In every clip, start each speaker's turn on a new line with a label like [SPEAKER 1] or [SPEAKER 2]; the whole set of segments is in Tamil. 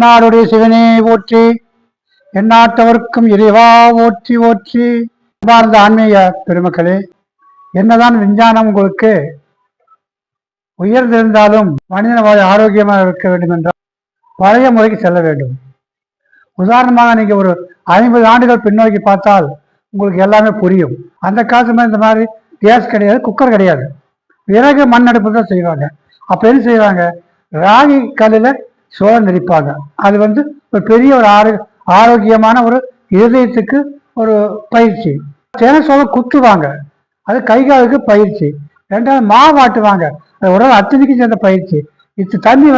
[SPEAKER 1] நாடுடைய சிவனே போற்றி, எந்நாட்டவர்க்கும் இறைவா போற்றி போற்றி. பார்ந்த ஆன்மீக பெருமக்களே, என்னதான் விஞ்ஞானம் உங்களுக்கு உயர்ந்திருந்தாலும் மனிதன வாழ ஆரோக்கியமாக இருக்க வேண்டும் என்றால் பழைய முறைக்கு செல்ல வேண்டும். உதாரணமாக நீங்க ஒரு 50 ஆண்டுகள் பின்னோக்கி பார்த்தால் உங்களுக்கு எல்லாமே புரியும். அந்த காலத்துல இந்த மாதிரி கேஸ் கிடையாது, குக்கர் கிடையாது, விறகு மண் அடுப்பு தான் செய்வாங்க. அப்ப என்ன செய்வாங்க, ராகி கல்லில் சோளம் நெரிப்பாங்க. அது ஒரு பெரிய ஒரு ஆரோக்கியமான ஒரு இதயத்துக்கு ஒரு பயிற்சி. தின சோளம் குத்துவாங்க, அது கை காலுக்கு பயிற்சி. ரெண்டாவது மாவாட்டுவாங்க, அது உடல் அத்தனைக்கும் சேர்ந்த பயிற்சி. தண்ணி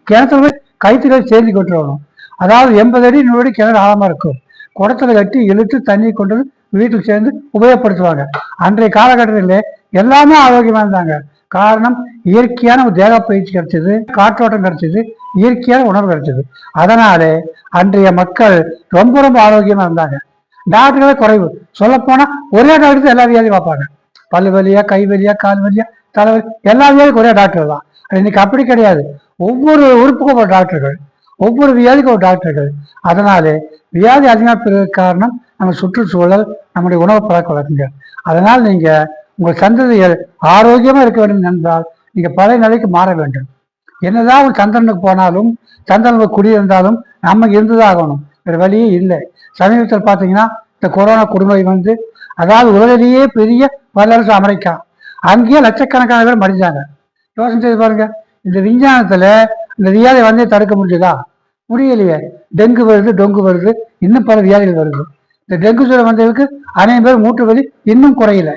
[SPEAKER 1] கிணத்துல போய் கைத்துக்களை சேர்ந்து கொண்டு வரணும். அதாவது 80 அடி 100 அடி கிணறு ஆழமா இருக்கும். குடத்துல கட்டி இழுத்து தண்ணி கொண்டு வந்து வீட்டுக்கு சேர்ந்து உபயோகப்படுத்துவாங்க. அன்றைய காலகட்டத்தில் எல்லாமே ஆரோக்கியமா இருந்தாங்க. காரணம், இயற்கையான ஒரு தேக பயிற்சி கிடைச்சது, காற்றோட்டம் கிடைச்சது, இயற்கையான உணவு கிடைச்சது. அதனாலே அன்றைய மக்கள் ரொம்ப ரொம்ப ஆரோக்கியமா இருந்தாங்க. டாக்டர்களே குறைவு. சொல்ல போனா ஒரே டாக்டர் எல்லா வியாதியும் பார்ப்பாங்க. பல்லு வலியா, கை வலியா, கால் வலியா, தலைவலி, எல்லா வியாதிக்கும் ஒரே டாக்டர் தான். இன்னைக்கு அப்படி கிடையாது. ஒவ்வொரு உறுப்புக்கும் ஒரு டாக்டர்கள், ஒவ்வொரு வியாதிக்கும் ஒரு டாக்டர்கள். அதனாலே வியாதி அதிகமாக காரணம் நம்ம சுற்றுச்சூழல், நம்முடைய உணவு பழக்க வழக்கங்கள். அதனால் நீங்க உங்கள் சந்ததிகள் ஆரோக்கியமா இருக்க வேண்டும் என்றால் நீங்க பழைய நிலைக்கு மாற வேண்டும். என்னதான் ஒரு சந்திரனுக்கு போனாலும், சந்திரனுக்கு குடியிருந்தாலும் நமக்கு இருந்துதான் ஆகணும், வேறு வழியே இல்லை. சமீபத்தில் பார்த்தீங்கன்னா இந்த கொரோனா கொடுமை அதாவது உலகிலேயே பெரிய வல்லரசு அமெரிக்கா, அங்கேயே லட்சக்கணக்கான பேர் மடிஞ்சாங்க. யோசனை செய்து பாருங்க. இந்த விஞ்ஞானத்துல இந்த வியாதி தடுக்க முடியுதா? முடியலையே. டெங்கு வருது, டொங்கு வருது, இன்னும் பல வியாதிகள் வருது. இந்த டெங்கு ஜுரம் வந்ததுக்கு அநேகம் பேர் மூட்டு வலி இன்னும் குறையல.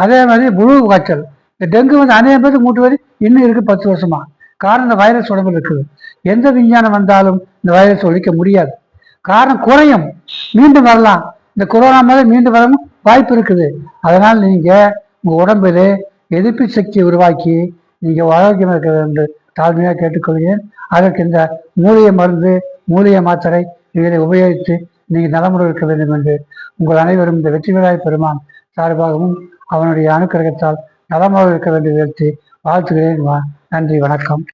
[SPEAKER 1] அதே மாதிரி முழு காய்ச்சல். இந்த டெங்கு அநேகம் பேருக்கு மூட்டு வலி இன்னும் இருக்கு 10 வருஷமா. காரணம், இந்த வைரஸ் உடம்புல இருக்குது. எந்த விஞ்ஞானம் வந்தாலும் இந்த வைரஸ் ஒழிக்க முடியாது. காரணம், குறையும், மீண்டும் வரலாம். இந்த கொரோனா மாதிரி மீண்டும் வரவும் வாய்ப்பு இருக்குது. அதனால் நீங்க உங்க உடம்புல எதிர்ப்பு சக்தியை உருவாக்கி நீங்க ஆரோக்கியமாக இருக்க வேண்டும் தாழ்மையாக கேட்டுக்கொள்கிறேன். அதற்கு இந்த மூலிகை மருந்து, மூலிகை மாத்திரை இதை உபயோகித்து நீங்கள் நலமுறை இருக்க வேண்டும் என்று உங்கள் அனைவரும் இந்த வெற்றிவேலாய் பெருமான் சார்பாகவும் அவனுடைய அனுக்கிரகத்தால் நலமாக இருக்க வேண்டும் என்று வாழ்த்துகிறேன். நன்றி, வணக்கம்.